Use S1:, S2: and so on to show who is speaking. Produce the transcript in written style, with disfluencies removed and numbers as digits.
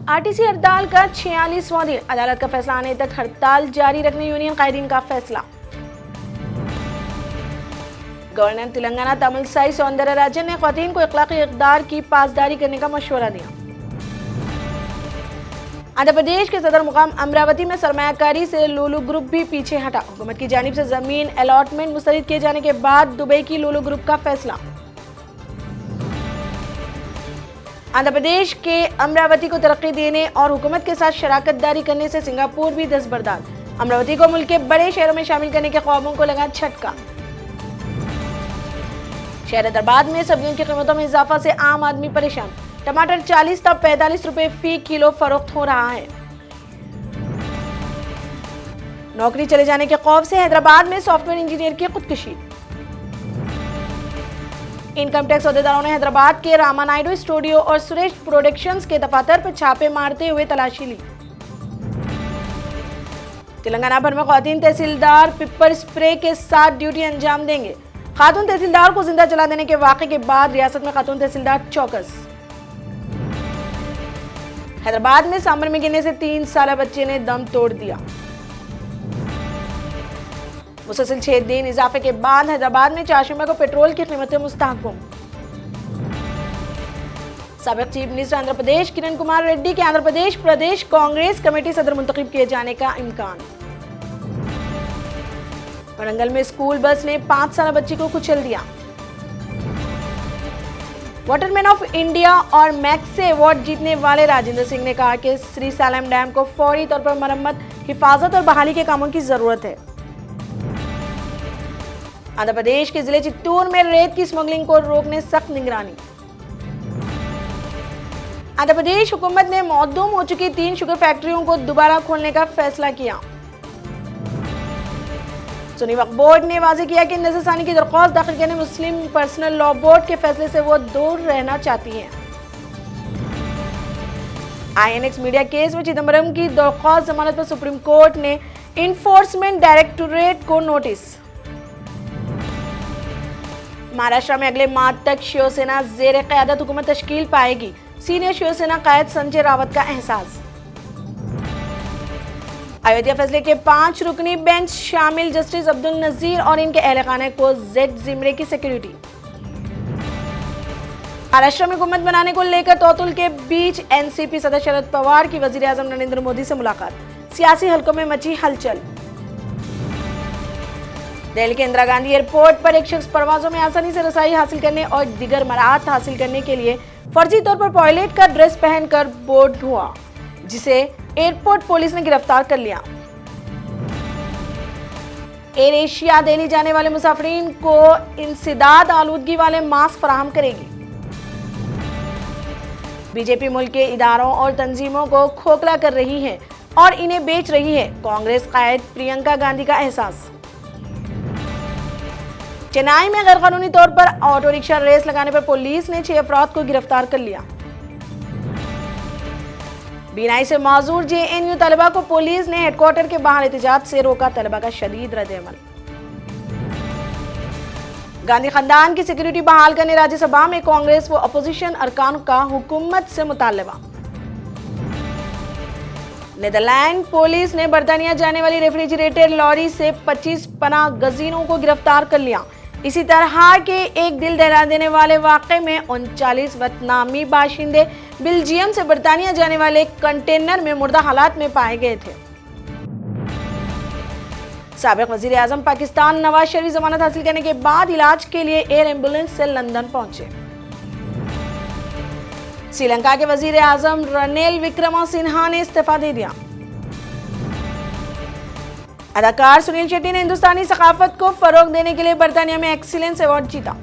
S1: RTC हड़ताल का 46वां दिन, अदालत का फैसला आने तक हड़ताल जारी रखने यूनियन कायदीन का फैसला। गवर्नर तेलंगाना तमिलसाई सौंदरराजन ने ख्वातीन को इखलाकी इक़दार की पासदारी करने का मशवरा दिया। आंध्र प्रदेश के सदर मुकाम अमरावती में सरमायाकारी से लुलु ग्रुप भी पीछे हटा। हुकूमत की जानिब से जमीन अलॉटमेंट मुस्तरद किए जाने के बाद दुबई की लुलु ग्रुप का फैसला। आंध्र प्रदेश के अमरावती को तरक्की देने और हुकूमत के साथ शराकतदारी करने से सिंगापुर भी दस्तबरदार। अमरावती को मुल्क के बड़े शहरों में शामिल करने के ख्वाबों को लगा झटका। शहर हैदराबाद में सब्जियों की कीमतों में इजाफा से आम आदमी परेशान। टमाटर 40 तब 45 रुपए फी किलो फरोख्त हो रहा है। नौकरी चले जाने के खौफ से हैदराबाद में सॉफ्टवेयर इंजीनियर की खुदकुशी। इनकम टैक्स अहदेदारों ने हैदराबाद के रामानायडू स्टूडियो और सुरेश प्रोडक्शंस के दफातर पर छापे मारते हुए तलाशी ली। तेलंगाना भर में ख्वातीन तहसीलदार पेपर स्प्रे के साथ ड्यूटी अंजाम देंगे। खातून तहसीलदार को जिंदा जला देने के वाक़े के बाद रियासत में खातून तहसीलदार चौकस। हैदराबाद में सांभर में गिरने से 3 साला बच्चे ने दम तोड़ दिया। मुसलसल 6 दिन इजाफे के बाद हैदराबाद में चारशंबे को पेट्रोल की कीमतें मुस्तहकम। साबिक चीफ मिनिस्टर आंध्र प्रदेश किरण कुमार रेड्डी के आंध्र प्रदेश प्रदेश कांग्रेस कमेटी सदर मुंतखब किए जाने का इम्कान। वरंगल में स्कूल बस ने 5 साला बच्ची को कुचल दिया। वाटरमैन ऑफ इंडिया और मैक्से अवार्ड जीतने वाले राजेंद्र सिंह ने कहा कि श्री सालम डैम को फौरी तौर पर मरम्मत, हिफाजत और बहाली के कामों की जरूरत है। आंध्र प्रदेश के जिले चित्तूर में रेत की स्मगलिंग को रोकने सख्त निगरानी। आंध्र प्रदेश हुकूमत ने मौदूम हो चुकी 3 शुगर फैक्ट्रियों को दोबारा खोलने का फैसला किया। सुन्नी वक्फ बोर्ड ने वाज़ेह किया कि नज़रसानी की दरख्वास्त दाखिल करने मुस्लिम पर्सनल लॉ बोर्ड के फैसले से वो दूर रहना चाहती हैं। INX मीडिया केस में चिदंबरम की दरख्वास्त जमानत पर सुप्रीम कोर्ट ने इन्फोर्समेंट डायरेक्टोरेट को नोटिस। महाराष्ट्र में अगले माह तक शिवसेना जेर क़यादत हुकूमत तश्कील पाएगी। सीनियर शिवसेना कायद संजय रावत का एहसास। अयोध्या फैसले के 5 रुकनी बेंच शामिल जस्टिस अब्दुल नजीर और इनके अहल खाने को जेड जिमरे की सिक्योरिटी। महाराष्ट्र में हुकूमत बनाने को लेकर तौतुल के बीच एनसीपी सदर शरद पवार की वजीर आजम नरेंद्र मोदी से मुलाकात। सियासी हलकों में मची हलचल। दिल्ली के इंदिरा गांधी एयरपोर्ट पर एक शख्स परवाजों में आसानी से रसाई हासिल करने और दीगर मराहत हासिल करने के लिए फर्जी तौर पर पायलट का ड्रेस पहनकर बोर्ड हुआ, जिसे एयरपोर्ट पुलिस ने गिरफ्तार कर लिया। एयर एशिया दिल्ली जाने वाले मुसाफिरीन को इंसदाद आलूदगी वाले मास्क फराहम करेगी। बीजेपी मुल्क के इदारों और तंजीमों को खोखला कर रही है और इन्हें बेच रही है, कांग्रेस कायद प्रियंका गांधी का एहसास। चेन्नई में गैरकानूनी तौर पर ऑटो रिक्शा रेस लगाने पर पुलिस ने 6 अफराद को गिरफ्तार कर लिया। बीनाई से माजूर JNU तलबा को पुलिस ने हेडक्वार्टर के बाहर एहतजाज से रोका। तलबा का शदीद रद्द-ए-अमल। गांधी खानदान की सिक्योरिटी बहाल करने राज्यसभा में कांग्रेस व अपोजिशन अरकान का हुकूमत से मुतालबा। नीदरलैंड पुलिस ने बर्तानिया जाने वाली रेफ्रिजरेटर लॉरी से 25 पनाह गजीनों को गिरफ्तार कर लिया। इसी तरह के एक दिल दहला देने वाले वाक़े में 39 वियतनामी बाशिंदे बेल्जियम से बर्तानिया जाने वाले कंटेनर में मुर्दा हालात में पाए गए थे। साबिक वजीर आजम पाकिस्तान नवाज शरीफ जमानत हासिल करने के बाद इलाज के लिए एयर एम्बुलेंस से लंदन पहुंचे। श्रीलंका के वजीर आजम रनिल विक्रमसिंघा ने इस्तीफा दे दिया। अदाकार सुनील शेट्टी ने हिंदुस्तानी सकाफत को फरोग देने के लिए बर्तानिया में एक्सीलेंस अवार्ड जीता।